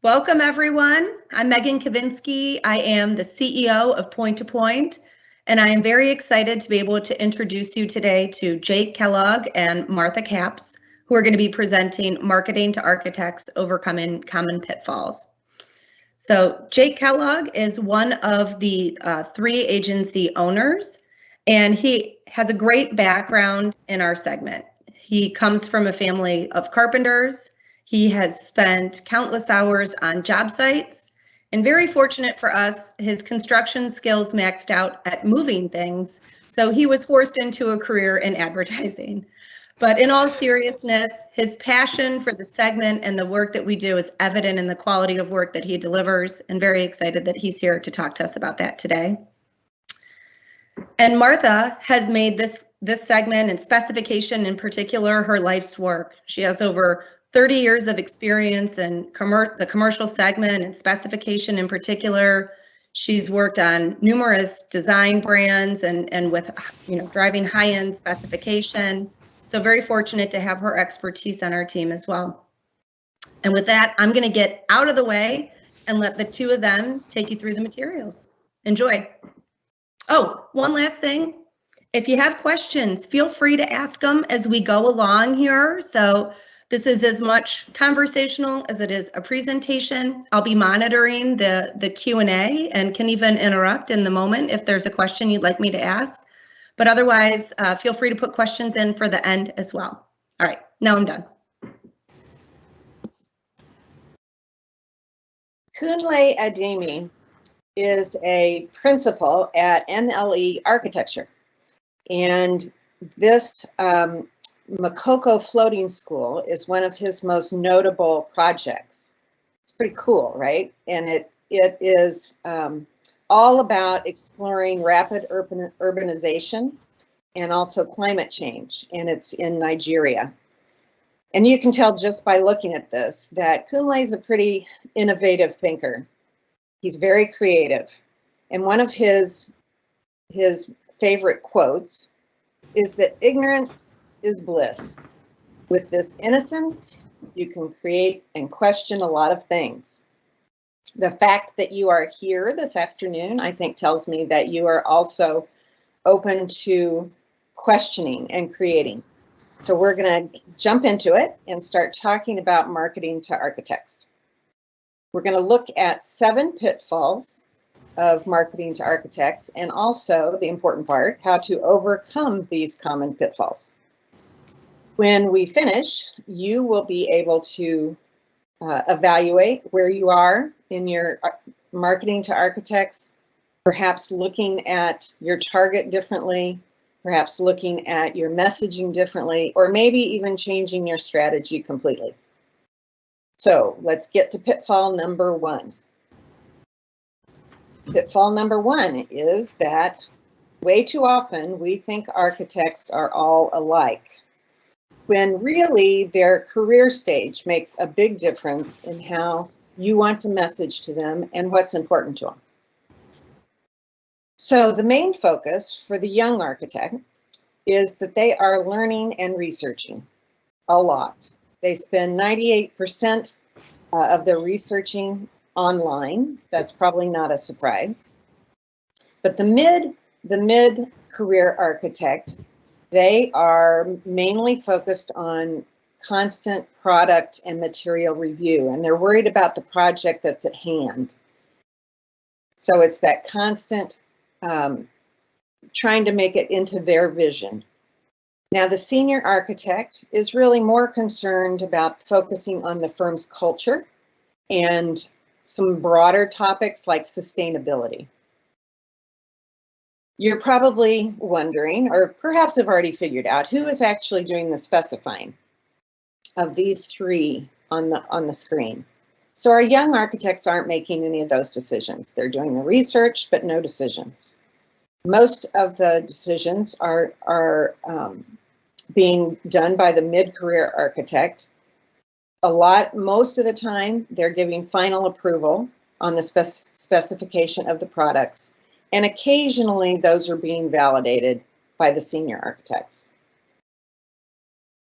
Welcome, everyone. I'm Megan Kavinsky. I am the CEO of Point to Point, and I am very excited to be able to introduce you today to Jake Kellogg and Martha Capps, who are going to be presenting Marketing to Architects Overcoming Common Pitfalls. So Jake Kellogg is one of the 3 agency owners, and he has a great background in our segment. He comes from a family of carpenters. He has spent countless hours on job sites, and very fortunate for us, his construction skills maxed out at moving things, so he was forced into a career in advertising. But in all seriousness, his passion for the segment and the work that we do is evident in the quality of work that he delivers, and very excited that he's here to talk to us about that today. And Martha has made this segment and specification in particular her life's work. She has over 30 years of experience in the commercial segment and specification in particular. She's worked on numerous design brands and with driving high-end specification. So very fortunate to have her expertise on our team as well. And with that, I'm going to get out of the way and let the two of them take you through the materials. Enjoy. Oh, one last thing. If you have questions, feel free to ask them as we go along here. So this is as much conversational as it is a presentation. I'll be monitoring the Q&A and can even interrupt in the moment if there's a question you'd like me to ask. But otherwise, feel free to put questions in for the end as well. All right, now I'm done. Kunle Ademi is a principal at NLE Architecture. And this Makoko Floating School is one of his most notable projects. It's pretty cool, right? And it is all about exploring rapid urbanization and also climate change, and it's in Nigeria. And you can tell just by looking at this that Kunle is a pretty innovative thinker. He's very creative. And one of his favorite quotes is that ignorance is bliss. With this innocence, you can create and question a lot of things. The fact that you are here this afternoon, I think, tells me that you are also open to questioning and creating. So we're going to jump into it and start talking about marketing to architects. We're going to look at 7 pitfalls of marketing to architects, and also the important part, how to overcome these common pitfalls. When we finish, you will be able to evaluate where you are in your marketing to architects, perhaps looking at your target differently, perhaps looking at your messaging differently, or maybe even changing your strategy completely. So let's get to pitfall number 1. Pitfall number 1 is that way too often we think architects are all alike, when really their career stage makes a big difference in how you want to message to them and what's important to them. So the main focus for the young architect is that they are learning and researching a lot. They spend 98% of their researching online. That's probably not a surprise. But the mid-career architect, they are mainly focused on constant product and material review, and they're worried about the project that's at hand. So it's that constant trying to make it into their vision. Now, the senior architect is really more concerned about focusing on the firm's culture and some broader topics like sustainability. You're probably wondering, or perhaps have already figured out, who is actually doing the specifying of these 3 on the screen. So our young architects aren't making any of those decisions. They're doing the research, but no decisions. Most of the decisions are being done by the mid-career architect. Most of the time, they're giving final approval on the specification of the products, and occasionally those are being validated by the senior architects.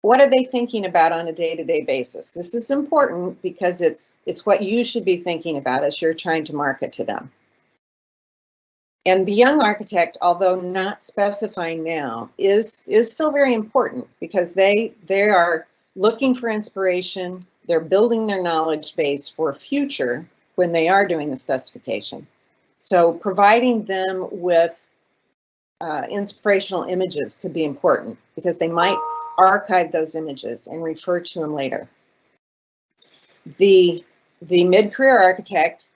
What are they thinking about on a day-to-day basis? This is important because it's what you should be thinking about as you're trying to market to them. And the young architect, although not specifying now, is still very important because they are looking for inspiration. They're building their knowledge base for future when they are doing the specification. So providing them with inspirational images could be important because they might archive those images and refer to them later. The mid-career architect,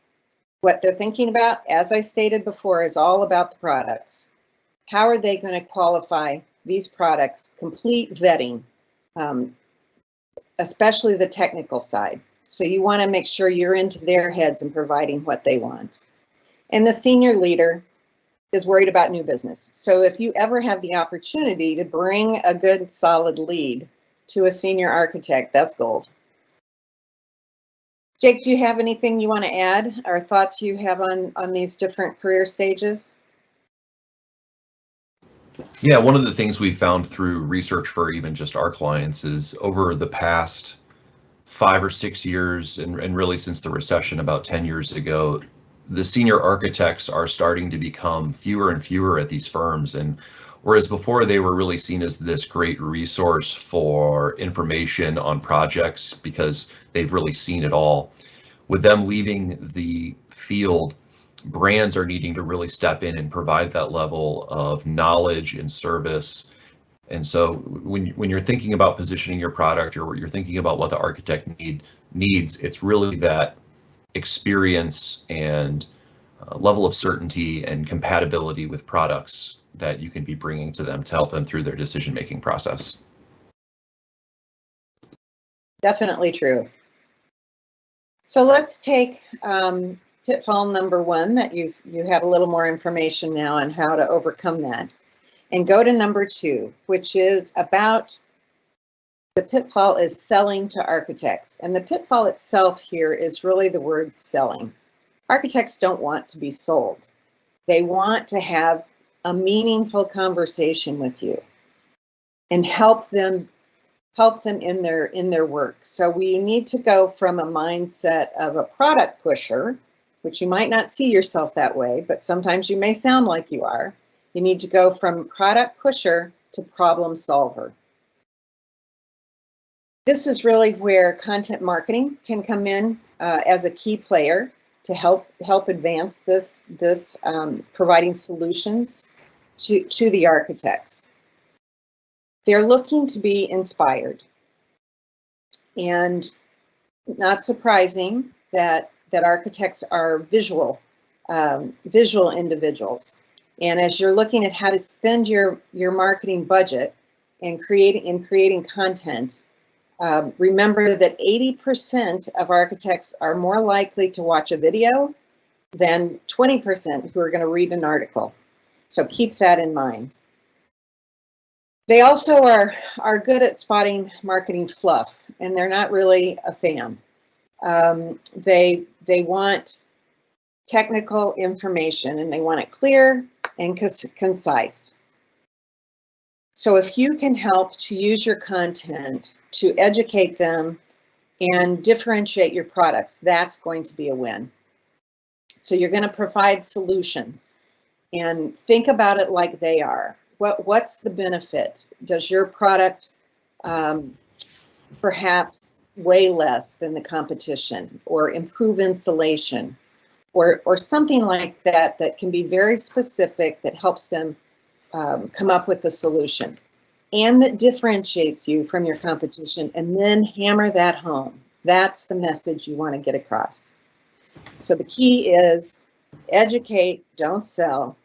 what they're thinking about, as I stated before, is all about the products. How are they going to qualify these products? Complete vetting, especially the technical side. So you want to make sure you're into their heads and providing what they want. And the senior leader is worried about new business. So if you ever have the opportunity to bring a good solid lead to a senior architect, that's gold. Jake, do you have anything you want to add or thoughts you have on these different career stages? Yeah, one of the things we found through research for even just our clients is over the past 5 or 6 years, and really since the recession about 10 years ago, the senior architects are starting to become fewer and fewer at these firms. And whereas before they were really seen as this great resource for information on projects because they've really seen it all, with them leaving the field, brands are needing to really step in and provide that level of knowledge and service. And so when you're thinking about positioning your product or you're thinking about what the architect needs, it's really that experience and level of certainty and compatibility with products that you can be bringing to them to help them through their decision-making process. Definitely true. So let's take pitfall number 1 that you have a little more information now on how to overcome that, and go to number 2, which is about the pitfall is selling to architects. And the pitfall itself here is really the word selling. Architects don't want to be sold. They want to have a meaningful conversation with you and help them in their work. So we need to go from a mindset of a product pusher, which you might not see yourself that way, but sometimes you may sound like you are. You need to go from product pusher to problem solver. This is really where content marketing can come in as a key player to help advance this providing solutions to the architects. They're looking to be inspired, and not surprising that architects are visual individuals. And as you're looking at how to spend your marketing budget and creating content, remember that 80% of architects are more likely to watch a video than 20% who are going to read an article. So keep that in mind. They also are good at spotting marketing fluff, and they're not really a fan. They want technical information, and they want it clear and concise. So if you can help to use your content to educate them and differentiate your products, that's going to be a win. So you're going to provide solutions and think about it like they are. What's the benefit? Does your product perhaps weigh less than the competition, or improve insulation, or something like that that can be very specific, that helps them come up with a solution and that differentiates you from your competition, and then hammer that home. That's the message you want to get across. So the key is educate, don't sell.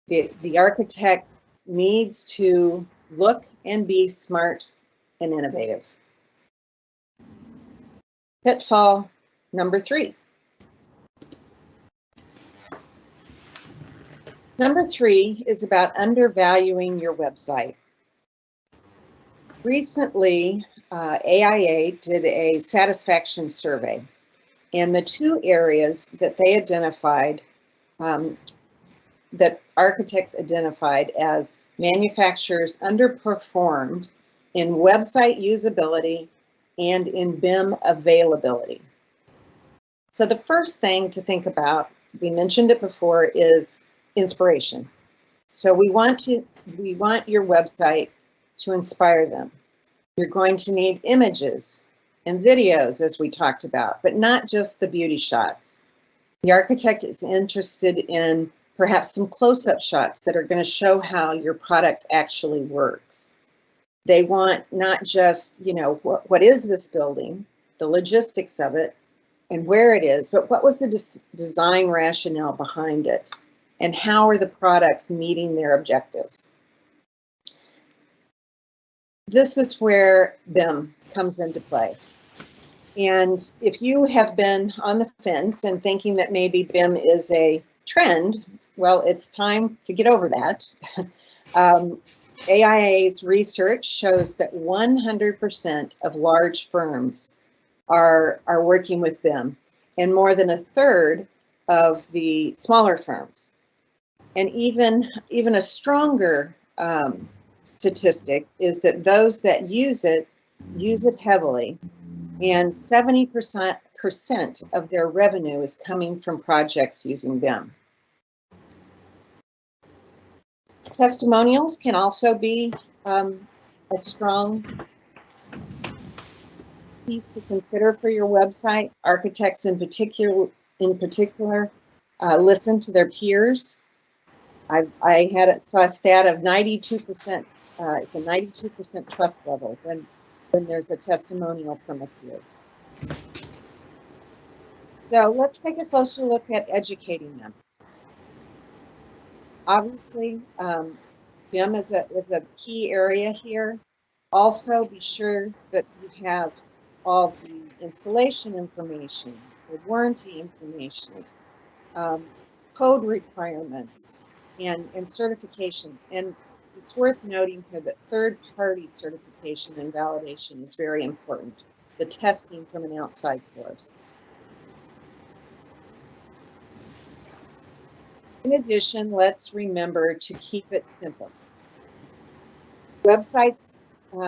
The architect needs to look and be smart and innovative. Pitfall number 3. Number 3 is about undervaluing your website. Recently, AIA did a satisfaction survey, and the 2 areas that they identified, that architects identified as manufacturers underperformed in website usability, and in BIM availability. So the first thing to think about, we mentioned it before, is inspiration. So we want your website to inspire them. You're going to need images and videos, as we talked about, but not just the beauty shots. The architect is interested in perhaps some close-up shots that are going to show how your product actually works. They want not just, what is this building, the logistics of it, and where it is, but what was the design rationale behind it, and how are the products meeting their objectives? This is where BIM comes into play. And if you have been on the fence and thinking that maybe BIM is a trend, well, it's time to get over that. AIA's research shows that 100% of large firms are working with BIM, and more than a third of the smaller firms. And even a stronger statistic is that those that use it heavily, and 70% of their revenue is coming from projects using BIM. Testimonials can also be a strong piece to consider for your website. Architects in particular listen to their peers. I saw a stat of 92%. It's a 92% trust level when there's a testimonial from a peer. So let's take a closer look at educating them. Obviously, BIM is a key area here. Also, be sure that you have all the installation information, the warranty information, code requirements, and certifications. And it's worth noting here that third-party certification and validation is very important, the testing from an outside source. In addition, let's remember to keep it simple. Websites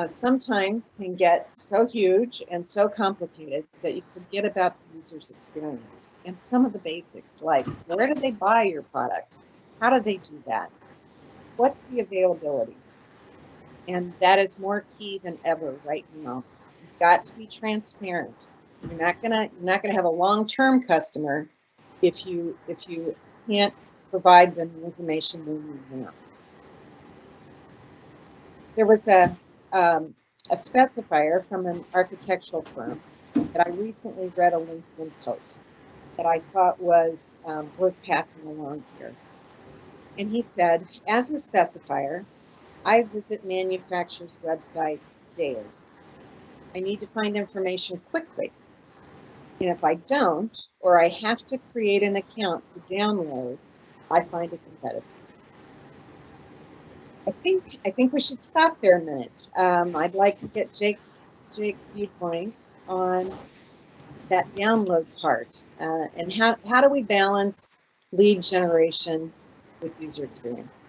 sometimes can get so huge and so complicated that you forget about the user's experience and some of the basics, like where do they buy your product? How do they do that? What's the availability? And that is more key than ever right now. You've got to be transparent. You're not gonna have a long-term customer if you can't provide them the information they need now. There was a specifier from an architectural firm that I recently read a LinkedIn post that I thought was worth passing along here. And he said, as a specifier, I visit manufacturers' websites daily. I need to find information quickly. And if I don't, or I have to create an account to download, I find it competitive. I think we should stop there a minute. I'd like to get Jake's viewpoint on that download part, and how do we balance lead generation with user experience?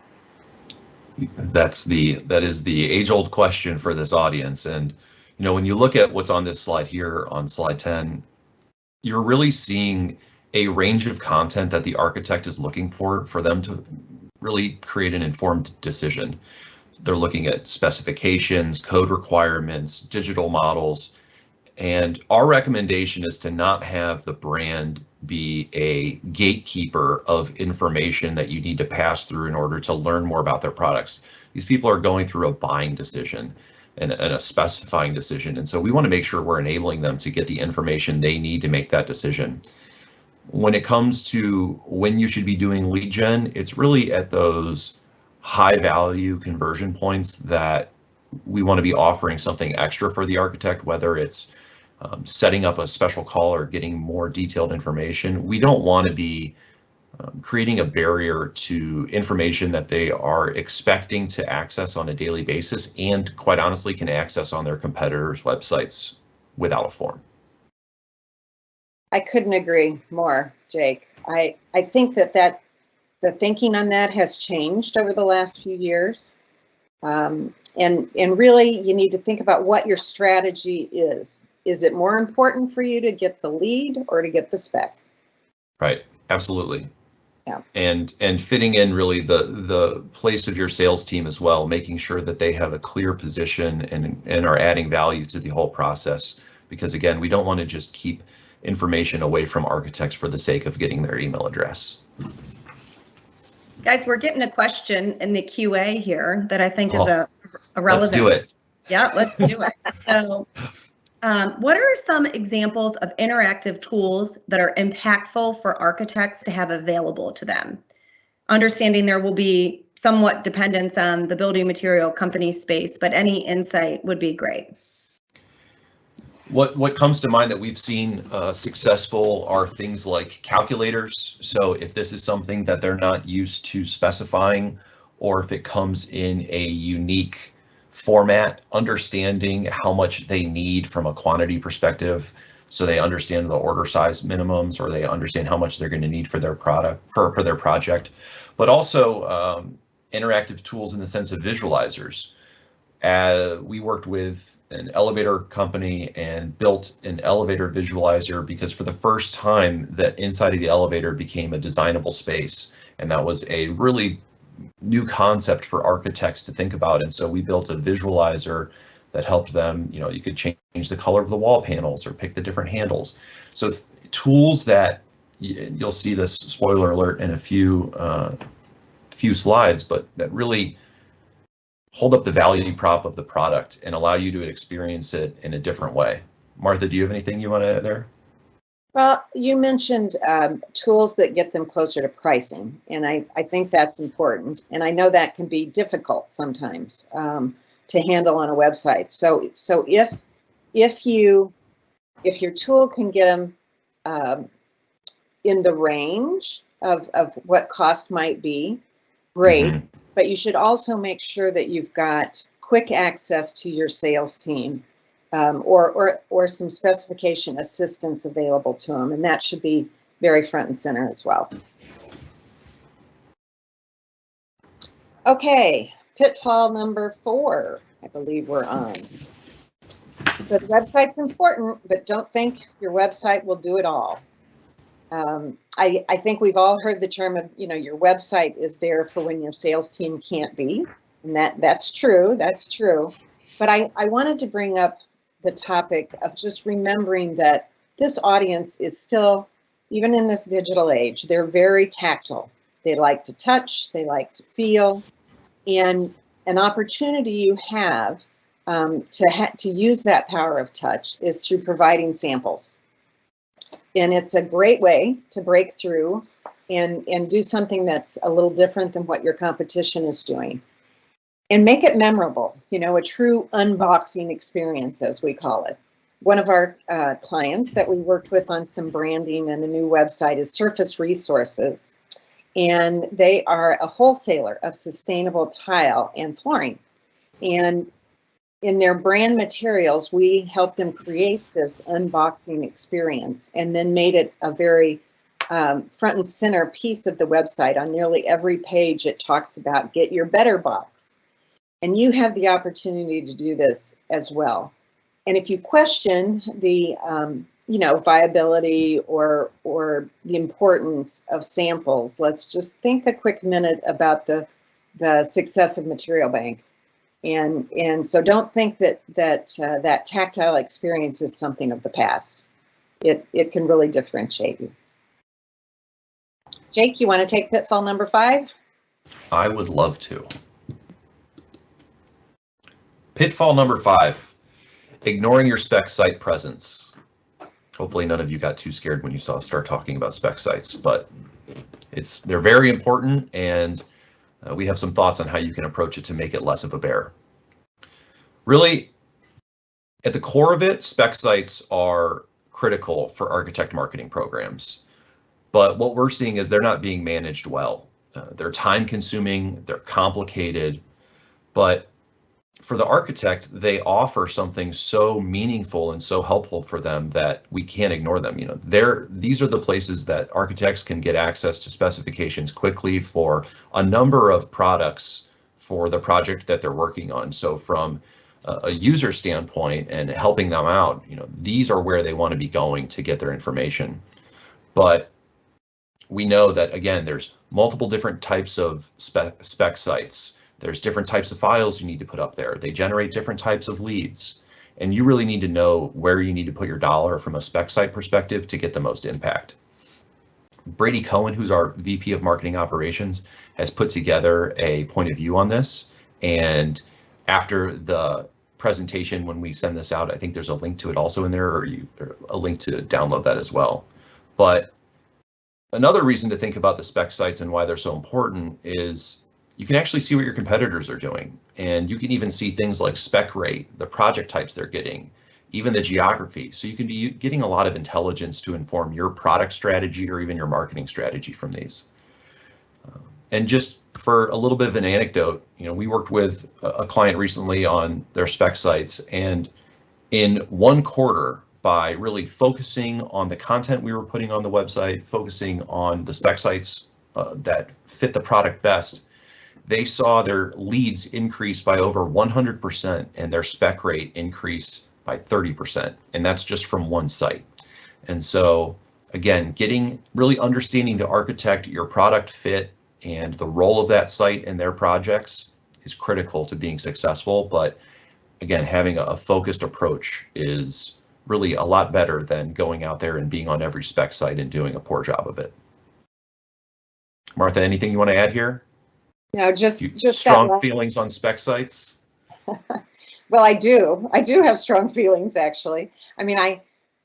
That is the age-old question for this audience. And when you look at what's on this slide here on slide 10, you're really seeing a range of content that the architect is looking for them to really create an informed decision. They're looking at specifications, code requirements, digital models, and our recommendation is to not have the brand be a gatekeeper of information that you need to pass through in order to learn more about their products. These people are going through a buying decision and a specifying decision, and so we want to make sure we're enabling them to get the information they need to make that decision. When it comes to when you should be doing lead gen, it's really at those high value conversion points that we want to be offering something extra for the architect, whether it's setting up a special call or getting more detailed information. We don't want to be creating a barrier to information that they are expecting to access on a daily basis and, quite honestly, can access on their competitors' websites without a form. I couldn't agree more, Jake. I think that the thinking on that has changed over the last few years. And really, you need to think about what your strategy is. Is it more important for you to get the lead or to get the spec? Right. Absolutely. Yeah. And fitting in really the place of your sales team as well, making sure that they have a clear position and are adding value to the whole process. Because again, we don't want to just keep information away from architects for the sake of getting their email address. Guys, we're getting a question in the QA here that I think is a relevant. Let's do it. Yeah, let's do it. So what are some examples of interactive tools that are impactful for architects to have available to them? Understanding there will be somewhat dependence on the building material company space, but any insight would be great. What comes to mind that we've seen successful are things like calculators. So if this is something that they're not used to specifying, or if it comes in a unique format, understanding how much they need from a quantity perspective, so they understand the order size minimums, or they understand how much they're going to need for their product for their project, but also interactive tools in the sense of visualizers. We worked with an elevator company and built an elevator visualizer because for the first time that inside of the elevator became a designable space, and that was a really new concept for architects to think about. And so we built a visualizer that helped them, you could change the color of the wall panels or pick the different handles. So tools that you'll see this, spoiler alert, in a few slides, but that really hold up the value prop of the product and allow you to experience it in a different way. Martha, do you have anything you want to add there? Well, you mentioned tools that get them closer to pricing, and I think that's important. And I know that can be difficult sometimes to handle on a website. So if your tool can get them in the range of what cost might be, great. Mm-hmm. But you should also make sure that you've got quick access to your sales team. Or some specification assistance available to them, and that should be very front and center as well. Okay, pitfall number 4, I believe we're on. So the website's important, but don't think your website will do it all. I think we've all heard the term of, your website is there for when your sales team can't be, and that's true, But I wanted to bring up the topic of just remembering that this audience is still, even in this digital age, they're very tactile. They like to touch, they like to feel, and an opportunity you have to use that power of touch is through providing samples. And it's a great way to break through and do something that's a little different than what your competition is doing. And make it memorable, a true unboxing experience, as we call it. One of our clients that we worked with on some branding and a new website is Surface Resources. And they are a wholesaler of sustainable tile and flooring. And in their brand materials, we helped them create this unboxing experience and then made it a very front and center piece of the website. On nearly every page, it talks about get your better box. And you have the opportunity to do this as well. And if you question the, viability or the importance of samples, let's just think a quick minute about the success of Material Bank. And so don't think that tactile experience is something of the past. It can really differentiate you. Jake, you want to take pitfall number 5? I would love to. Pitfall number 5, ignoring your spec site presence. Hopefully none of you got too scared when you start talking about spec sites, but they're very important, and we have some thoughts on how you can approach it to make it less of a bear. Really, at the core of it, spec sites are critical for architect marketing programs, but what we're seeing is they're not being managed well. They're time consuming, they're complicated, but for the architect, they offer something so meaningful and so helpful for them that we can't ignore them. These are the places that architects can get access to specifications quickly for a number of products for the project that they're working on. So from a user standpoint and helping them out, these are where they want to be going to get their information. But we know that, again, there's multiple different types of spec sites. There's different types of files you need to put up there. They generate different types of leads. And you really need to know where you need to put your dollar from a spec site perspective to get the most impact. Brady Cohen, who's our VP of Marketing Operations, has put together a point of view on this. And after the presentation, when we send this out, I think there's a link to it also in there, or a link to download that as well. But another reason to think about the spec sites and why they're so important is you can actually see what your competitors are doing. And you can even see things like spec rate, the project types they're getting, even the geography. So you can be getting a lot of intelligence to inform your product strategy or even your marketing strategy from these. And just for a little bit of an anecdote, we worked with a client recently on their spec sites, and in one quarter, by really focusing on the content we were putting on the website, focusing on the spec sites that fit the product best, they saw their leads increase by over 100% and their spec rate increase by 30%. And that's just from one site. And so again, really understanding the architect, your product fit, and the role of that site in their projects is critical to being successful. But again, having a focused approach is really a lot better than going out there and being on every spec site and doing a poor job of it. Martha, anything you want to add here? No, just strong feelings on spec sites. Well, I do have strong feelings, actually. I mean,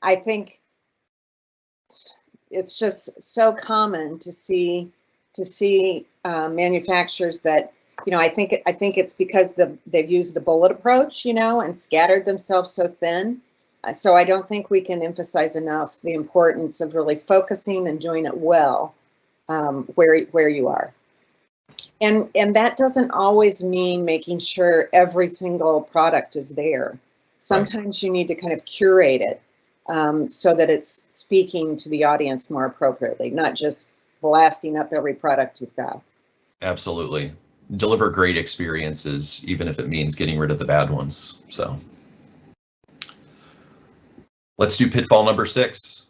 I think it's just so common to see manufacturers that, I think it's because they've used the bullet approach, and scattered themselves so thin. So I don't think we can emphasize enough the importance of really focusing and doing it well where you are. And that doesn't always mean making sure every single product is there. Sometimes you need to kind of curate it so that it's speaking to the audience more appropriately, not just blasting up every product you've got. Absolutely. Deliver great experiences, even if it means getting rid of the bad ones. So let's do pitfall number 6.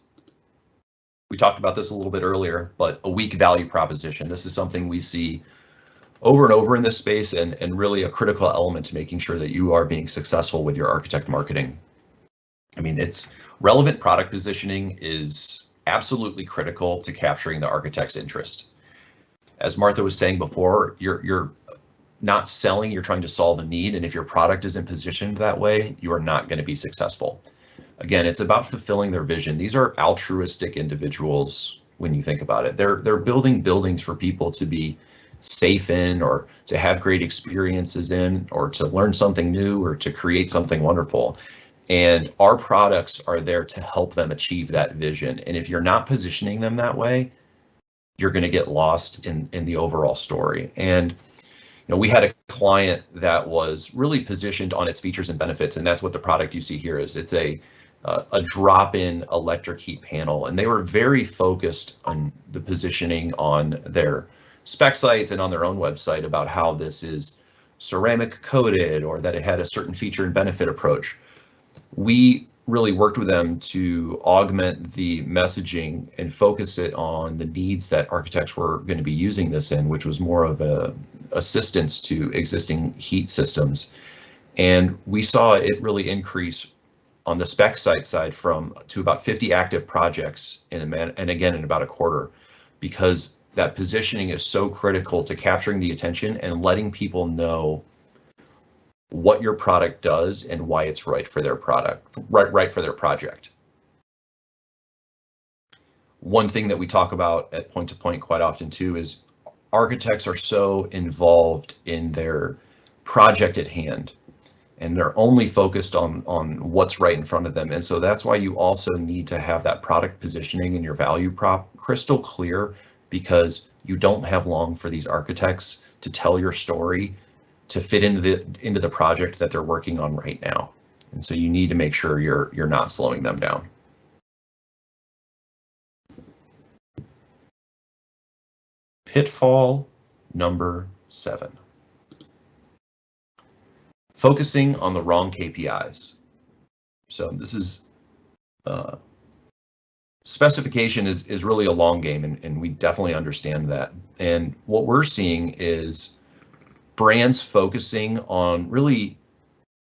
We talked about this a little bit earlier, but a weak value proposition. This is something we see over and over in this space, and really a critical element to making sure that you are being successful with your architect marketing. I mean, relevant product positioning is absolutely critical to capturing the architect's interest. As Martha was saying before, you're not selling, you're trying to solve a need, and if your product isn't positioned that way, you are not going to be successful. Again, it's about fulfilling their vision. These are altruistic individuals when you think about it. They're building buildings for people to be safe in, or to have great experiences in, or to learn something new, or to create something wonderful. And our products are there to help them achieve that vision. And if you're not positioning them that way, you're going to get lost in the overall story. And we had a client that was really positioned on its features and benefits, and that's what the product you see here is. It's a drop-in electric heat panel, and they were very focused on the positioning on their spec sites and on their own website about how this is ceramic coated, or that it had a certain feature and benefit approach. We really worked with them to augment the messaging and focus it on the needs that architects were going to be using this in, which was more of a assistance to existing heat systems. And we saw it really increase on the spec site side to about 50 active projects and again in about a quarter, because that positioning is so critical to capturing the attention and letting people know what your product does and why it's right for their product, right for their project. One thing that we talk about at Point to Point quite often too is architects are so involved in their project at hand, and they're only focused on what's right in front of them. And so that's why you also need to have that product positioning and your value prop crystal clear, because you don't have long for these architects to tell your story to fit into the project that they're working on right now. And so you need to make sure you're not slowing them down. Pitfall number 7. focusing on the wrong KPIs. So this is specification is really a long game, and we definitely understand that. And what we're seeing is brands focusing on really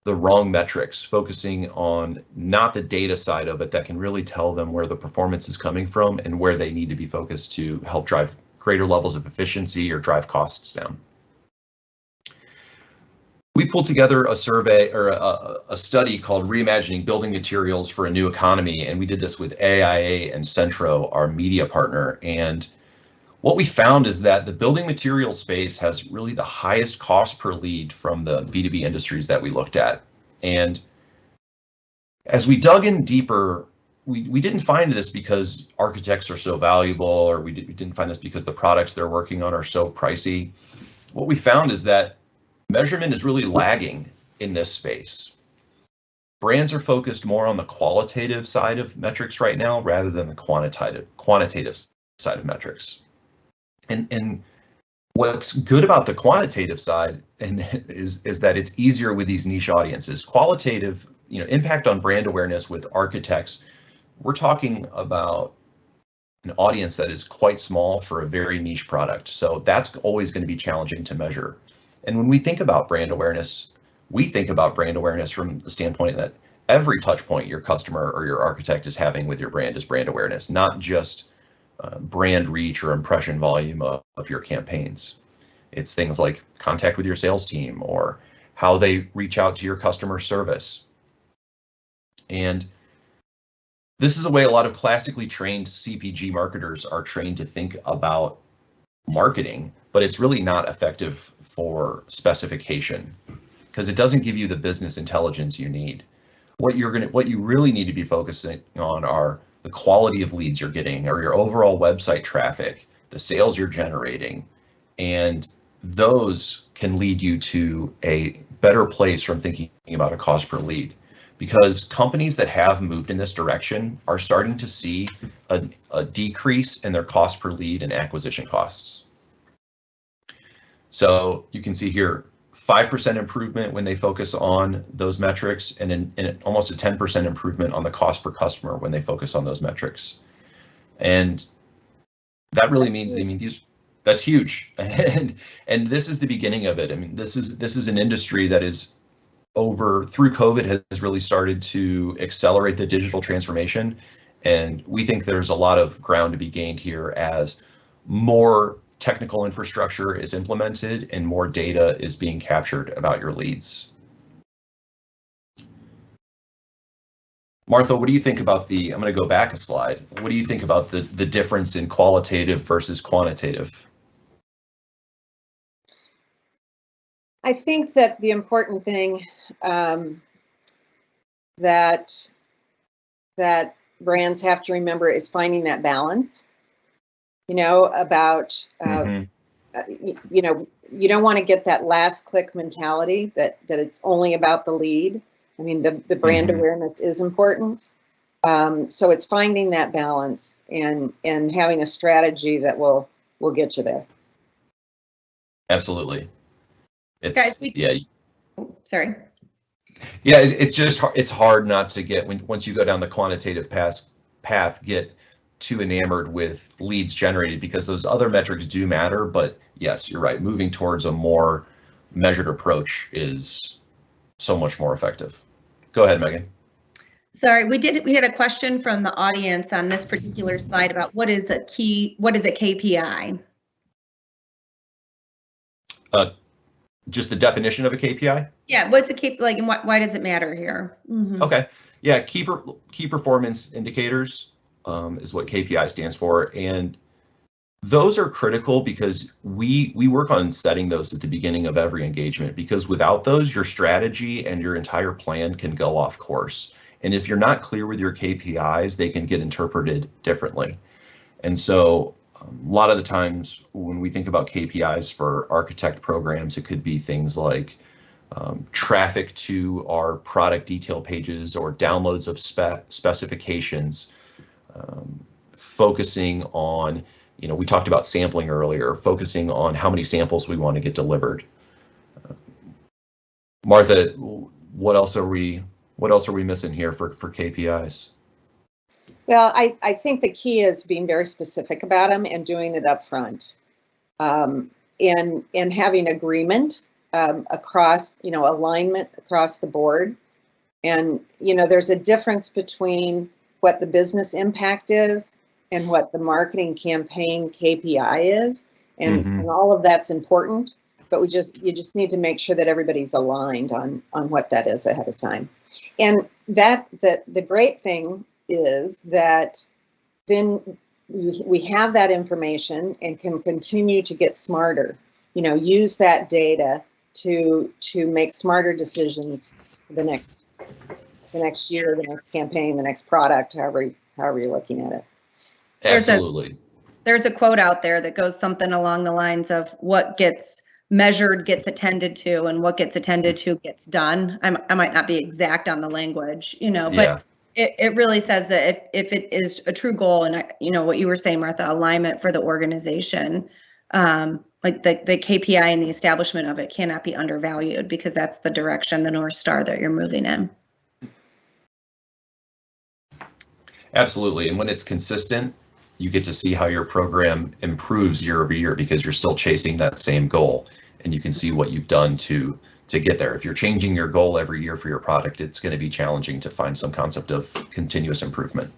the wrong metrics, focusing on not the data side of it that can really tell them where the performance is coming from and where they need to be focused to help drive greater levels of efficiency or drive costs down. We pulled together a survey or a study called Reimagining Building Materials for a New Economy, and we did this with AIA and Centro, our media partner. And what we found is that the building material space has really the highest cost per lead from the B2B industries that we looked at. And as we dug in deeper, we didn't find this because architects are so valuable, or we didn't find this because the products they're working on are so pricey. What we found is that measurement is really lagging in this space. Brands are focused more on the qualitative side of metrics right now rather than the quantitative side of metrics. And what's good about the quantitative side is that it's easier with these niche audiences. Qualitative, impact on brand awareness with architects, we're talking about an audience that is quite small for a very niche product. So that's always going to be challenging to measure. And when we think about brand awareness, we think about brand awareness from the standpoint that every touch point your customer or your architect is having with your brand is brand awareness, not just brand reach or impression volume of your campaigns. It's things like contact with your sales team or how they reach out to your customer service. And this is a way a lot of classically trained CPG marketers are trained to think about marketing, but it's really not effective for specification because it doesn't give you the business intelligence you need. What you really need to be focusing on are the quality of leads you're getting or your overall website traffic, the sales you're generating, and those can lead you to a better place from thinking about a cost per lead. Because companies that have moved in this direction are starting to see a decrease in their cost per lead and acquisition costs. So you can see here, 5% improvement when they focus on those metrics, and almost a 10% improvement on the cost per customer when they focus on those metrics. And that really means, that's huge. And this is the beginning of it. I mean, this is an industry that is through COVID has really started to accelerate the digital transformation. And we think there's a lot of ground to be gained here as more technical infrastructure is implemented and more data is being captured about your leads. Martha, what do you think about I'm going to go back a slide. What do you think about the difference in qualitative versus quantitative? I think that the important thing that brands have to remember is finding that balance. About you don't want to get that last click mentality that it's only about the lead. I mean, the brand awareness is important. So it's finding that balance and having a strategy that will get you there. Absolutely. Guys, sorry. Yeah, it's hard not to get once you go down the quantitative path, get too enamored with leads generated because those other metrics do matter. But yes, you're right. Moving towards a more measured approach is so much more effective. Go ahead, Megan. Sorry, we had a question from the audience on this particular slide about what is a KPI? Just the definition of a KPI? Yeah, what's a KPI, and why does it matter here? Okay, yeah, key performance indicators is what KPI stands for, and those are critical because we work on setting those at the beginning of every engagement, because without those, your strategy and your entire plan can go off course. And if you're not clear with your KPIs, they can get interpreted differently. And so a lot of the times when we think about KPIs for architect programs, it could be things like traffic to our product detail pages or downloads of specifications, focusing on, we talked about sampling earlier, focusing on how many samples we want to get delivered. Martha, what else are we missing here for KPIs? Well, I think the key is being very specific about them and doing it up front, and having agreement across, alignment across the board. And, there's a difference between what the business impact is and what the marketing campaign KPI is. And all of that's important, but you just need to make sure that everybody's aligned on what that is ahead of time. And the great thing is that then we have that information and can continue to get smarter, use that data to make smarter decisions for the next year, the next campaign, the next product, however you're looking at it. Absolutely. There's a quote out there that goes something along the lines of what gets measured gets attended to, and what gets attended to gets done. I might not be exact on the language, but it really says that if it is a true goal, and what you were saying, Martha, alignment for the organization, like the KPI and the establishment of it cannot be undervalued, because that's the direction, the North Star that you're moving in. Absolutely. And when it's consistent, you get to see how your program improves year over year, because you're still chasing that same goal, and you can see what you've done to get there. If you're changing your goal every year for your product, it's going to be challenging to find some concept of continuous improvement.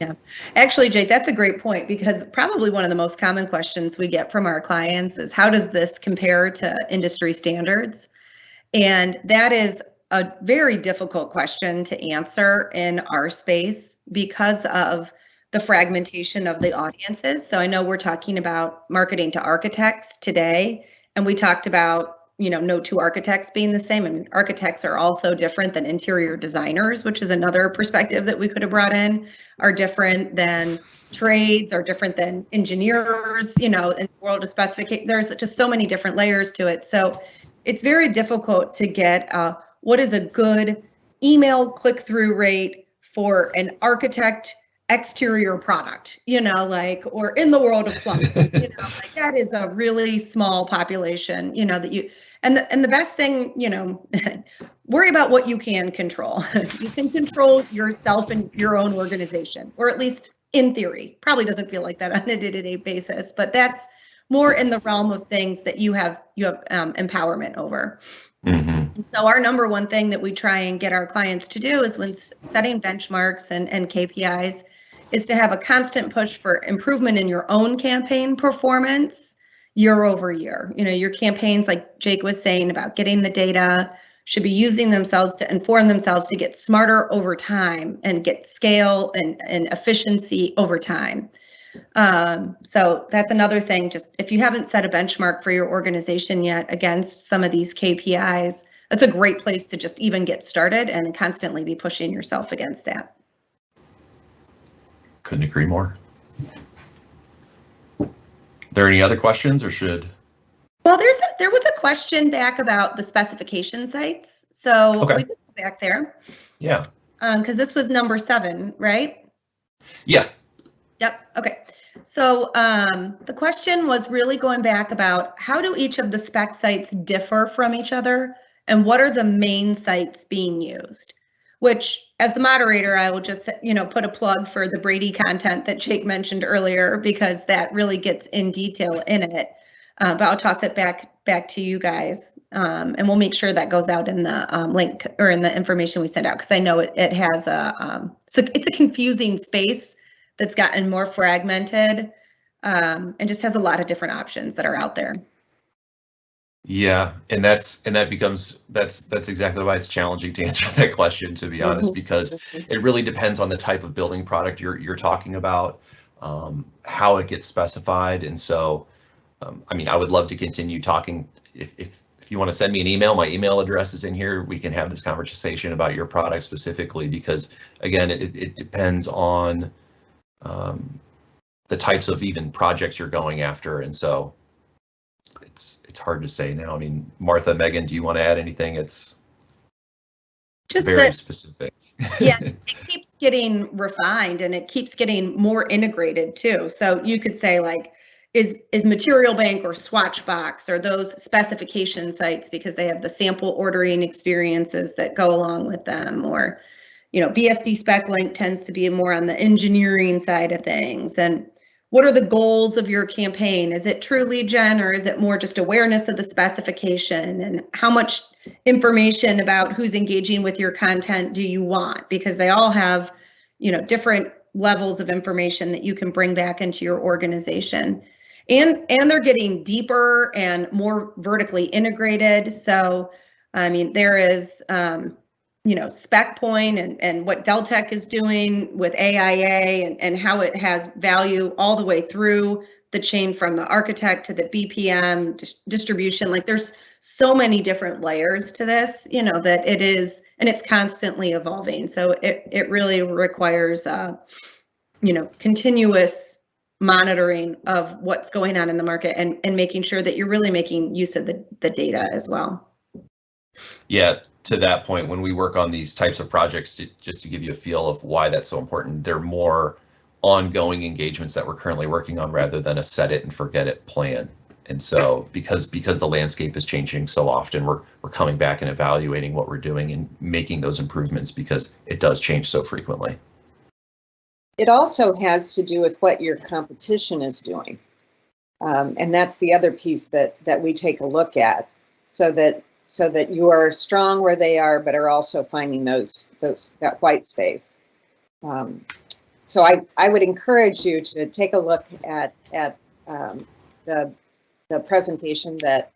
Yeah, actually, Jake, that's a great point, because probably one of the most common questions we get from our clients is, how does this compare to industry standards? And that is a very difficult question to answer in our space because of the fragmentation of the audiences. So I know we're talking about marketing to architects today, and we talked about, no two architects being the same. And architects are also different than interior designers, which is another perspective that we could have brought in, are different than trades, are different than engineers, in the world of specification. There's just so many different layers to it. So it's very difficult to get what is a good email click-through rate for an architect exterior product, or in the world of plumbing, that is a really small population, that you, and the best thing, worry about what you can control. You can control yourself and your own organization, or at least in theory. Probably doesn't feel like that on a day-to-day basis, but that's more in the realm of things that you have empowerment over. And so our number one thing that we try and get our clients to do is, when setting benchmarks and KPIs, is to have a constant push for improvement in your own campaign performance year over year. Your campaigns, like Jake was saying about getting the data, should be using themselves to inform themselves to get smarter over time and get scale and efficiency over time. So that's another thing. Just if you haven't set a benchmark for your organization yet against some of these KPIs, that's a great place to just even get started and constantly be pushing yourself against that. Couldn't agree more. There any other questions, or should? Well, there was a question back about the specification sites. So we could go back there. Yeah. Because this was number 7, right? Yeah. Yep. Okay. So the question was really going back about, how do each of the spec sites differ from each other, and what are the main sites being used? Which, as the moderator, I will just, put a plug for the Brady content that Jake mentioned earlier, because that really gets in detail in it. But I'll toss it back to you guys, and we'll make sure that goes out in the link, or in the information we send out, because I know it has so it's a confusing space that's gotten more fragmented, and just has a lot of different options that are out there. Yeah, and that's exactly why it's challenging to answer that question, to be honest, because it really depends on the type of building product you're talking about, how it gets specified. And so, I would love to continue talking. If you want to send me an email, my email address is in here. We can have this conversation about your product specifically, because again, it depends on the types of even projects you're going after. And so it's hard to say now. Martha, Megan, do you want to add anything? It's just very specific. Yeah, it keeps getting refined, and it keeps getting more integrated too. So you could say, like, is Material Bank or Swatchbox or those specification sites because they have the sample ordering experiences that go along with them, or BSD SpecLink tends to be more on the engineering side of things. And what are the goals of your campaign? Is it true lead gen, or is it more just awareness of the specification? And how much information about who's engaging with your content do you want? Because they all have, different levels of information that you can bring back into your organization. And they're getting deeper and more vertically integrated. So, I mean, there is, SpecPoint and what Deltek is doing with AIA and how it has value all the way through the chain from the architect to the BPM distribution. Like there's so many different layers to this, that it is, and it's constantly evolving. So it really requires, continuous monitoring of what's going on in the market and making sure that you're really making use of the data as well. Yeah, to that point, when we work on these types of projects, just to give you a feel of why that's so important, they're more ongoing engagements that we're currently working on rather than a set it and forget it plan. And so because the landscape is changing so often, we're coming back and evaluating what we're doing and making those improvements because it does change so frequently. It also has to do with what your competition is doing. And that's the other piece that we take a look at so that you are strong where they are, but are also finding that white space. So I would encourage you to take a look at the presentation that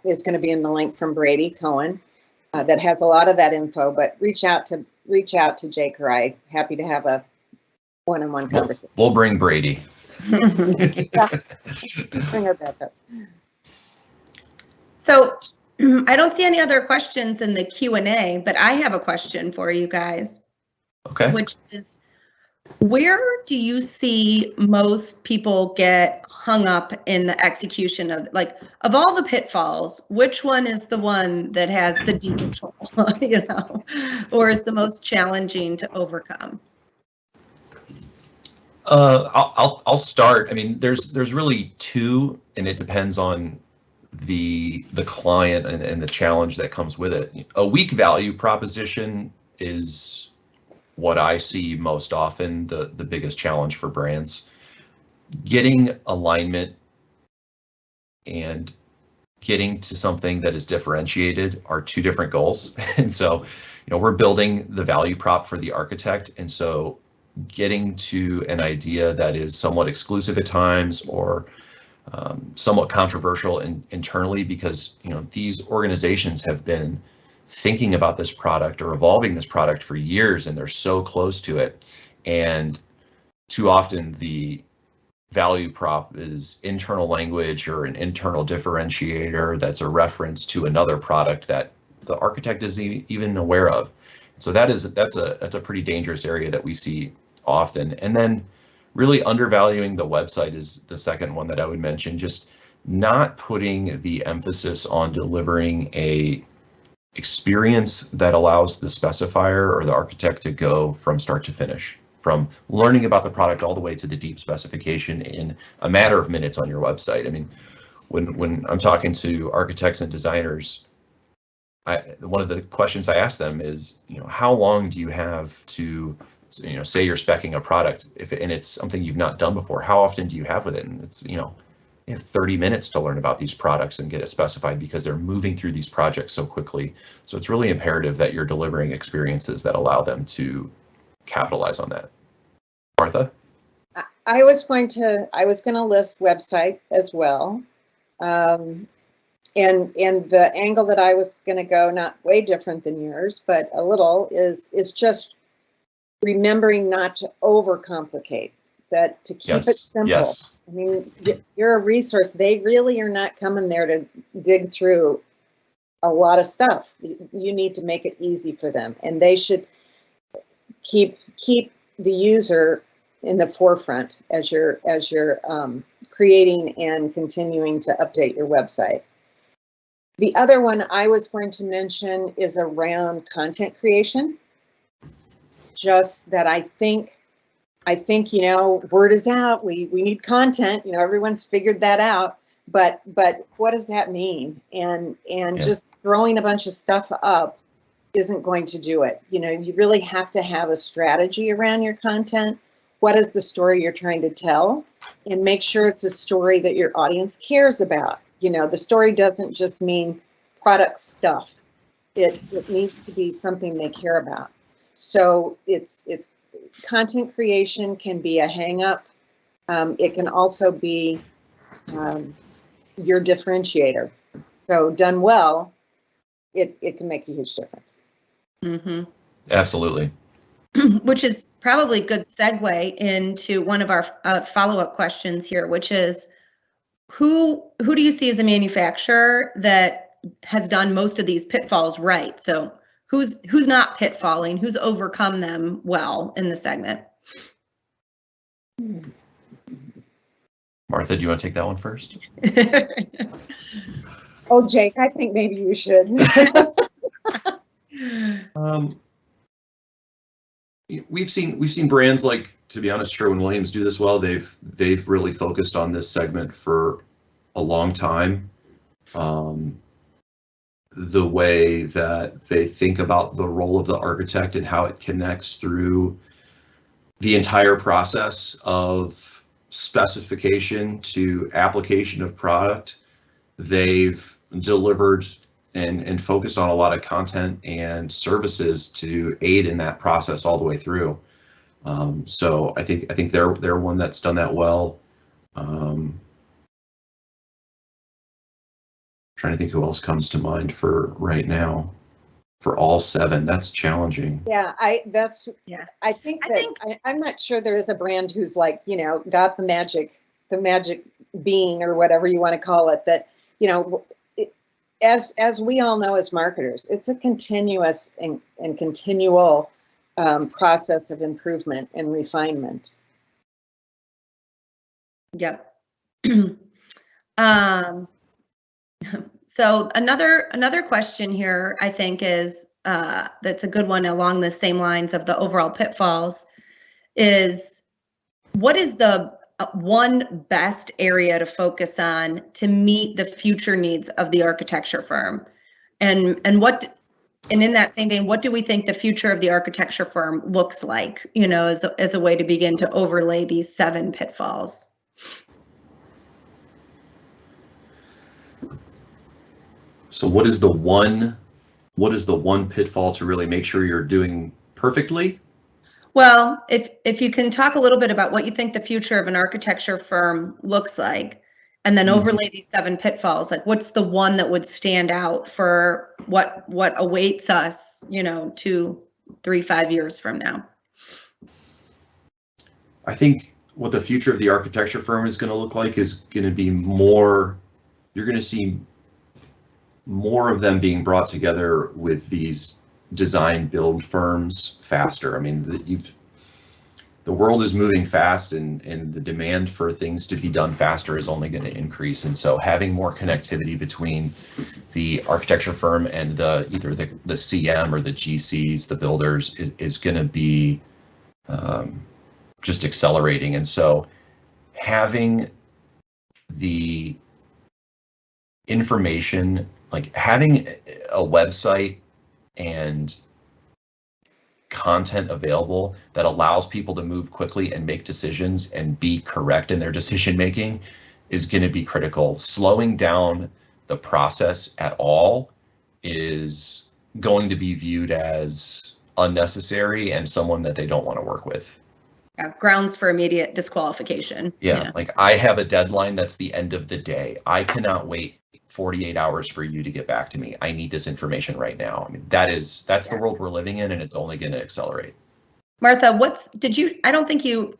is going to be in the link from Brady Cohen that has a lot of that info. But reach out to Jake or I. Happy to have a one-on-one conversation. We'll bring Brady. Yeah. Bring her back up. So I don't see any other questions in the Q&A, but I have a question for you guys. Okay. Which is, where do you see most people get hung up in the execution of all the pitfalls, which one is the one that has the deepest hole, or is the most challenging to overcome? I'll start. I mean, there's really two, and it depends on the client and the challenge that comes with it. A weak value proposition is what I see most often the biggest challenge for brands. Getting alignment and getting to something that is differentiated are two different goals. And so, we're building the value prop for the architect, and so getting to an idea that is somewhat exclusive at times or somewhat controversial internally, because these organizations have been thinking about this product or evolving this product for years, and they're so close to it. And too often the value prop is internal language or an internal differentiator that's a reference to another product that the architect isn't even aware of. So that's a pretty dangerous area that we see often. And then really undervaluing the website is the second one that I would mention. Just not putting the emphasis on delivering a experience that allows the specifier or the architect to go from start to finish, from learning about the product all the way to the deep specification in a matter of minutes on your website. I mean, when I'm talking to architects and designers, one of the questions I ask them is, how long do you have to, say you're speccing a product, and it's something you've not done before, how often do you have with it? And it's, you have 30 minutes to learn about these products and get it specified because they're moving through these projects so quickly. So it's really imperative that you're delivering experiences that allow them to capitalize on that. Martha? I was going to list website as well. And the angle that I was going to go, not way different than yours, but a little, is just remembering not to overcomplicate, that to keep it simple. Yes. I mean, you're a resource. They really are not coming there to dig through a lot of stuff. You need to make it easy for them, and they should keep the user in the forefront as you're creating and continuing to update your website. The other one I was going to mention is around content creation. Just that I think I think, word is out. We need content. Everyone's figured that out. But what does that mean? And Yeah. just throwing a bunch of stuff up isn't going to do it. You really have to have a strategy around your content. What is the story you're trying to tell? And make sure it's a story that your audience cares about. The story doesn't just mean product stuff. It needs to be something they care about. So it's content creation can be a hang up. It can also be your differentiator. So done well, it can make a huge difference. Mm-hmm. Absolutely. Which is probably a good segue into one of our follow-up questions here, which is who do you see as a manufacturer that has done most of these pitfalls right? So who's not pitfalling, who's overcome them well in the segment? Martha, do you want to take that one first? Oh, Jake, I think maybe you should. We've seen brands like, to be honest, Sherwin-Williams do this well. They've really focused on this segment for a long time. The way that they think about the role of the architect and how it connects through the entire process of specification to application of product, they've delivered and focused on a lot of content and services to aid in that process all the way through. So I think they're one that's done that well. Trying to think who else comes to mind for right now. For all 7, that's challenging. Yeah, I think I'm not sure there is a brand who's like, got the magic bean or whatever you want to call it, that, as we all know as marketers, it's a continuous and continual process of improvement and refinement. Yep. So another question here, I think, is that's a good one along the same lines of the overall pitfalls, is what is the one best area to focus on to meet the future needs of the architecture firm? And in that same vein, what do we think the future of the architecture firm looks like, as a way to begin to overlay these 7 pitfalls? So what is the one pitfall to really make sure you're doing perfectly? Well, if you can talk a little bit about what you think the future of an architecture firm looks like, and then overlay these 7 pitfalls, like what's the one that would stand out for what awaits us, 2, 3, 5 years from now? I think what the future of the architecture firm is going to look like is going to be more, you're going to see more of them being brought together with these design build firms faster. I mean, the world is moving fast, and the demand for things to be done faster is only going to increase. And so having more connectivity between the architecture firm and either the CM or the GCs, the builders, is going to be just accelerating. And so having the information, like having a website and content available that allows people to move quickly and make decisions and be correct in their decision making, is going to be critical. Slowing down the process at all is going to be viewed as unnecessary and someone that they don't want to work with. Yeah, grounds for immediate disqualification. Yeah, like I have a deadline that's the end of the day. I cannot wait 48 hours for you to get back to me. I need this information right now. I mean, that's the world we're living in, and it's only going to accelerate. Martha, I don't think you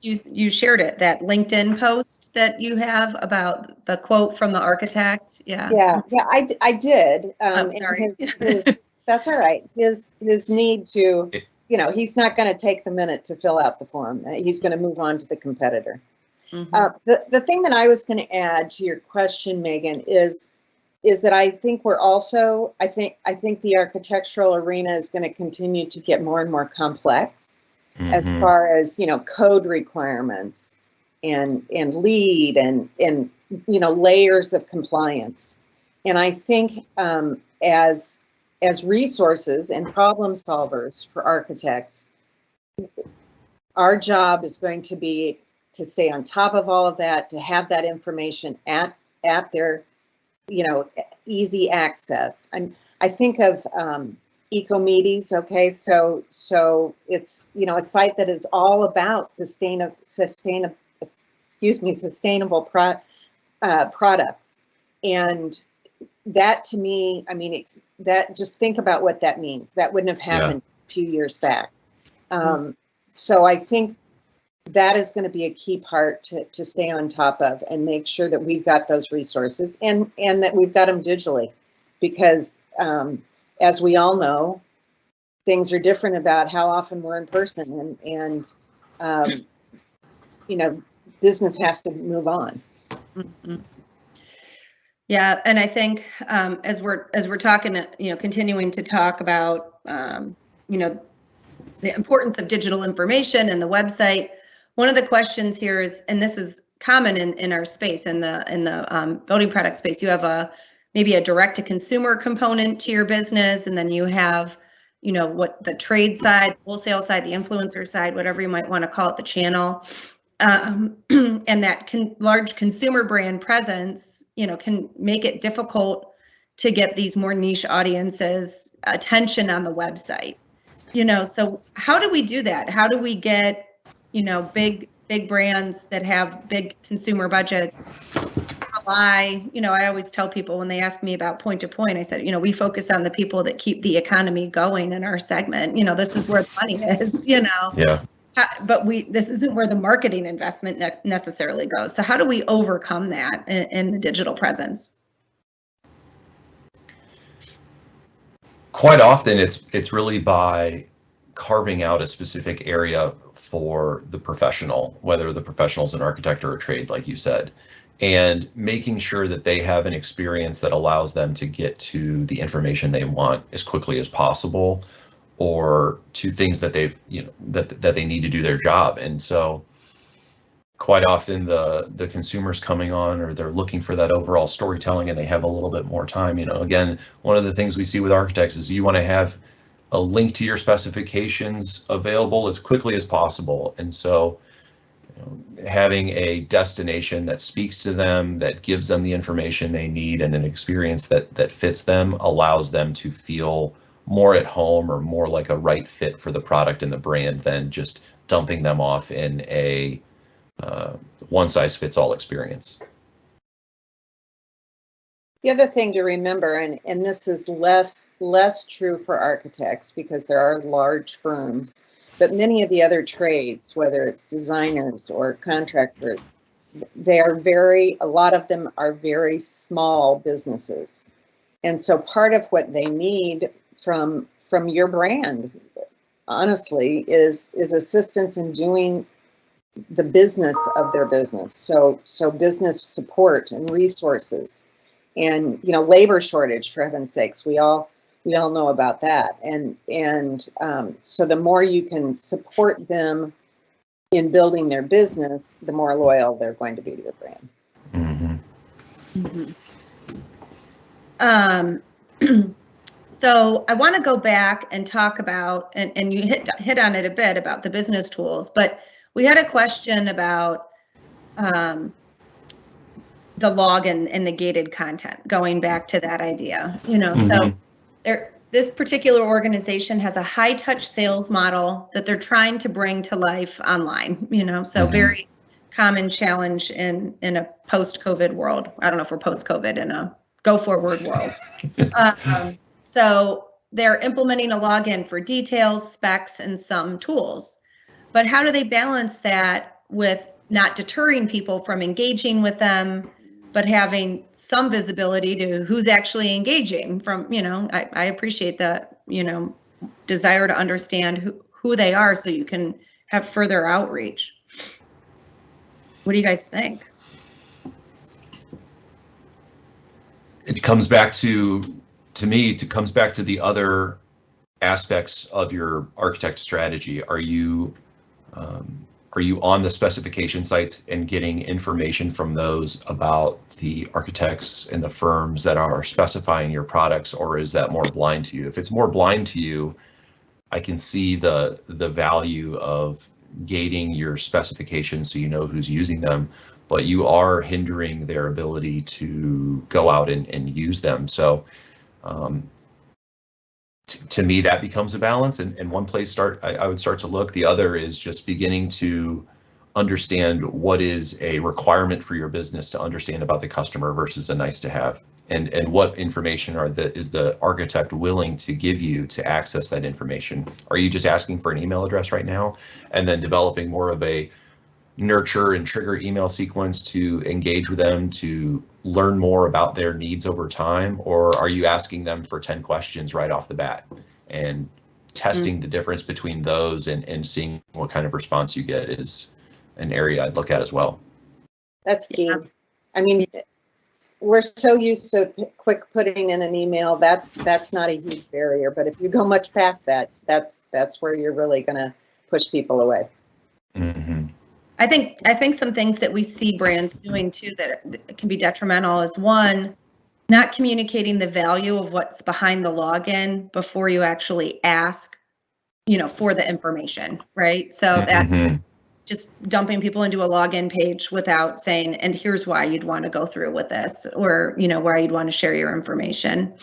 shared it, that LinkedIn post that you have about the quote from the architect. Yeah, I did. I'm sorry. That's all right. His need to, he's not going to take the minute to fill out the form. He's going to move on to the competitor. Mm-hmm. The thing that I was going to add to your question, Megan, is that I think we're also, I think the architectural arena is going to continue to get more and more complex. as far as, code requirements and lead and layers of compliance. And I think as resources and problem solvers for architects, our job is going to be to stay on top of all of that, to have that information at their, easy access. I think of Ecomedes, okay, so it's a site that is all about sustainable products, and that to me, that just think about what that means. That wouldn't have happened a few years back. So I think that is going to be a key part to stay on top of and make sure that we've got those resources and that we've got them digitally, because as we all know, things are different about how often we're in person, and business has to move on. Mm-hmm. Yeah, and I think as we're talking, continuing to talk about the importance of digital information and the website. One of the questions here is, and this is common in our space, in the building product space, you have maybe a direct to consumer component to your business, and then you have what the trade side, wholesale side, the influencer side, whatever you might want to call it, the channel, and that large consumer brand presence can make it difficult to get these more niche audiences attention on the website. So how do we do that? How do we get big brands that have big consumer budgets rely? I always tell people when they ask me about point to point, I said, we focus on the people that keep the economy going in our segment. This is where the money is. Yeah. But this isn't where the marketing investment necessarily goes. So how do we overcome that in the digital presence? Quite often it's really by carving out a specific area for the professional, whether the professional is an architect or a trade, like you said, and making sure that they have an experience that allows them to get to the information they want as quickly as possible, or to things that they've that they need to do their job. And so quite often the consumer's coming on, or they're looking for that overall storytelling, and they have a little bit more time. Again, one of the things we see with architects is you want to have a link to your specifications available as quickly as possible. And so having a destination that speaks to them, that gives them the information they need, and an experience that fits them, allows them to feel more at home or more like a right fit for the product and the brand than just dumping them off in a one-size-fits-all experience. The other thing to remember, and this is less true for architects because there are large firms, but many of the other trades, whether it's designers or contractors, a lot of them are very small businesses. And so part of what they need from your brand, honestly, is assistance in doing the business of their business. So business support and resources, and labor shortage, for heaven's sakes, we all know about that. And so the more you can support them in building their business, the more loyal they're going to be to your brand. Mm-hmm. Mm-hmm. So I want to go back and talk about, and you hit on it a bit about the business tools, but we had a question about the log and the gated content, going back to that idea, so this particular organization has a high touch sales model that they're trying to bring to life online, so very common challenge in a post-COVID world. I don't know if we're post-COVID, in a go forward world. So they're implementing a login for details, specs, and some tools. But how do they balance that with not deterring people from engaging with them, but having some visibility to who's actually engaging from, I appreciate the, desire to understand who they are so you can have further outreach. What do you guys think? It comes back to me, it comes back to the other aspects of your architect strategy. Are you Are you on the specification sites and getting information from those about the architects and the firms that are specifying your products, or is that more blind to you? If it's more blind to you, I can see the value of gating your specifications so you know who's using them, but you are hindering their ability to go out and use them. So to me, that becomes a balance, and one place I would start to look. The other is just beginning to understand what is a requirement for your business to understand about the customer versus a nice to have, and what information is the architect willing to give you to access that information. Are you just asking for an email address right now and then developing more of a nurture and trigger email sequence to engage with them to learn more about their needs over time? Or are you asking them for 10 questions right off the bat and testing the difference between those and seeing what kind of response you get is an area I'd look at as well. That's key. I mean, we're so used to quick putting in an email. That's not a huge barrier, but if you go much past that, that's where you're really going to push people away. Mm-hmm. I think some things that we see brands doing too that can be detrimental is, one, not communicating the value of what's behind the login before you actually ask, for the information, right? So that's just dumping people into a login page without saying, and here's why you'd want to go through with this, or, why you'd want to share your information.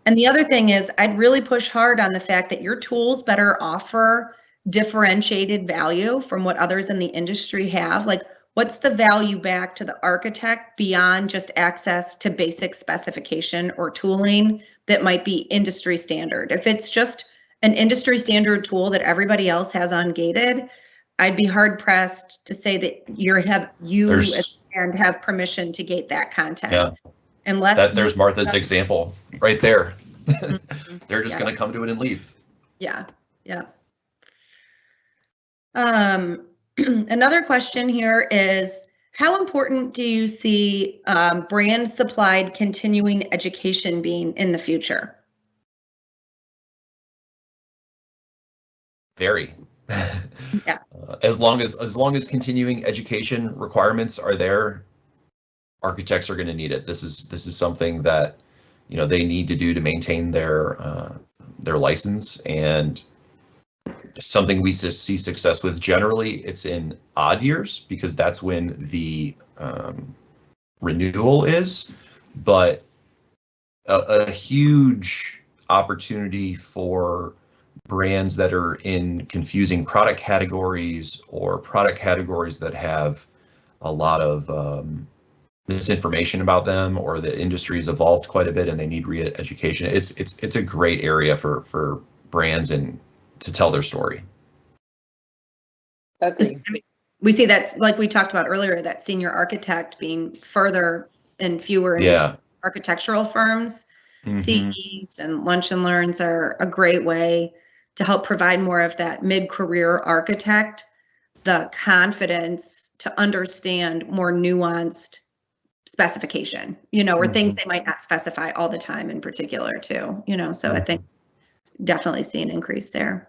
And the other thing is, I'd really push hard on the fact that your tools better offer differentiated value from what others in the industry have. Like, what's the value back to the architect beyond just access to basic specification or tooling that might be industry standard? If it's just an industry standard tool that everybody else has ungated, I'd be hard pressed to say that you have permission to gate that content. Yeah. Unless there's Martha's example right there. They're just Yeah. going to come to it and leave. Yeah. Yeah. Another question here is, how important do you see brand supplied continuing education being in the future? Very. Yeah. As long as continuing education requirements are there, architects are going to need it. This is something that they need to do to maintain their license, and something we see success with. Generally, it's in odd years because that's when the renewal is, but a huge opportunity for brands that are in confusing product categories or product categories that have a lot of misinformation about them, or the industry's evolved quite a bit and they need re-education. It's a great area for brands and to tell their story. Okay. We see that, like we talked about earlier, that senior architect being further and fewer in architectural firms. CEs and lunch and learns are a great way to help provide more of that mid-career architect the confidence to understand more nuanced specification, or things they might not specify all the time in particular too, so I think definitely see an increase there.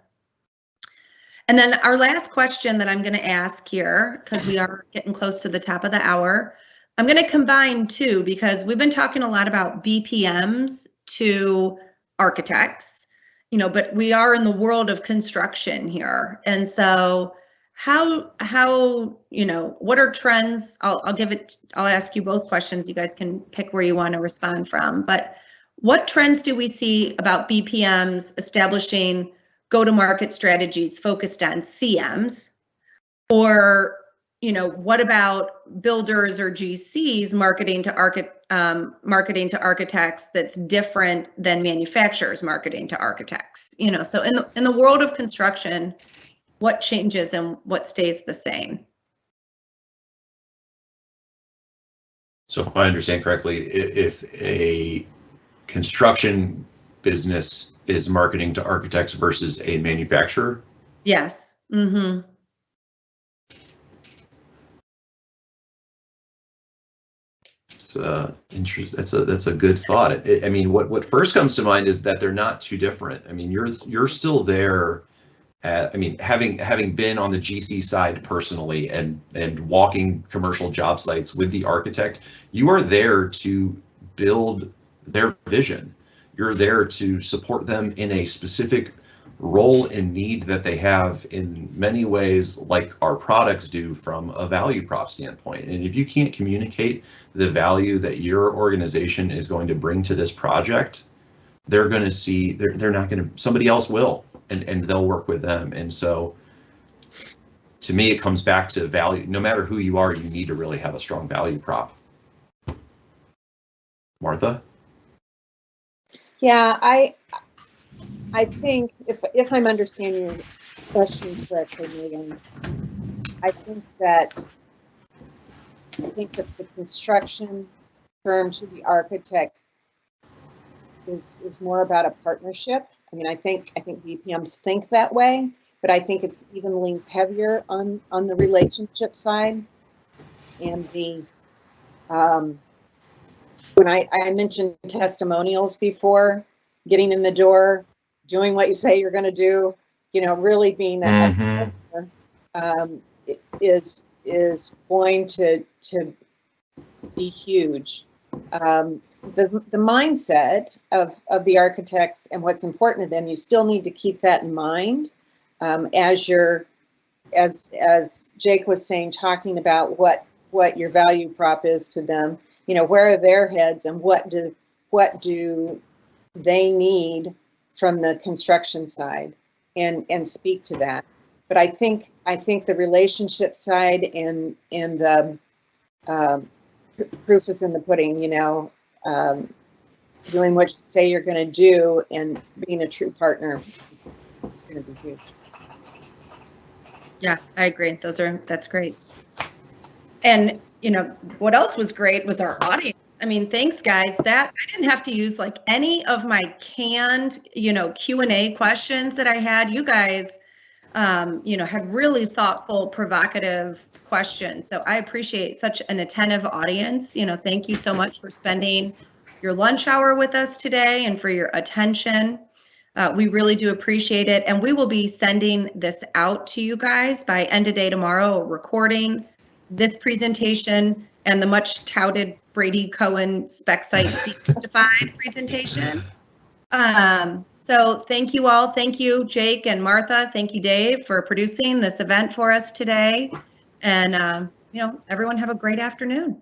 And then our last question that I'm going to ask here, because we are getting close to the top of the hour, I'm going to combine two, because we've been talking a lot about BPMs to architects, but we are in the world of construction here. And so how what are trends? I'll ask you both questions. You guys can pick where you want to respond from, but what trends do we see about BPMs establishing go-to-market strategies focused on CMs? Or, what about builders or GCs marketing to architects that's different than manufacturers marketing to architects? So in the world of construction, what changes and what stays the same? So if I understand correctly, if a construction business is marketing to architects versus a manufacturer? Yes. Mm-hmm. It's interesting. That's a good thought. I mean, what first comes to mind is that they're not too different. I mean, you're still there I mean, having been on the GC side personally and walking commercial job sites with the architect, you are there to build their vision. You're there to support them in a specific role and need that they have, in many ways like our products do from a value prop standpoint. And if you can't communicate the value that your organization is going to bring to this project, they're going to see, they're not going to, somebody else will, and they'll work with them. And so to me, it comes back to value. No matter who you are, you need to really have a strong value prop. Martha? Yeah, I think if I'm understanding your question correctly, Megan, I think that the construction firm to the architect is more about a partnership. I mean, I think BPMs think that way, but I think it's even leans heavier on the relationship side. And the when I mentioned testimonials before, getting in the door, doing what you say you're going to do, you know, really being a partner, is going to be huge. The mindset of the architects and what's important to them, you still need to keep that in mind as Jake was saying, talking about what your value prop is to them. You know, where are their heads and what do they need from the construction side, and speak to that. But I think the relationship side and the proof is in the pudding, you know, doing what you say you're going to do and being a true partner is going to be huge. Yeah, I agree. That's great. And you know, what else was great was our audience. I mean, thanks guys. That I didn't have to use like any of my canned, you know, Q&A questions that I had. You guys, you know, had really thoughtful, provocative questions. So I appreciate such an attentive audience. You know, thank you so much for spending your lunch hour with us today and for your attention. We really do appreciate it. And we will be sending this out to you guys by end of day tomorrow, a recording, this presentation, and the much touted Brady Cohen spec sites demystified presentation. So thank you all. Thank you, Jake and Martha. Thank you, Dave, for producing this event for us today. And, you know, everyone have a great afternoon.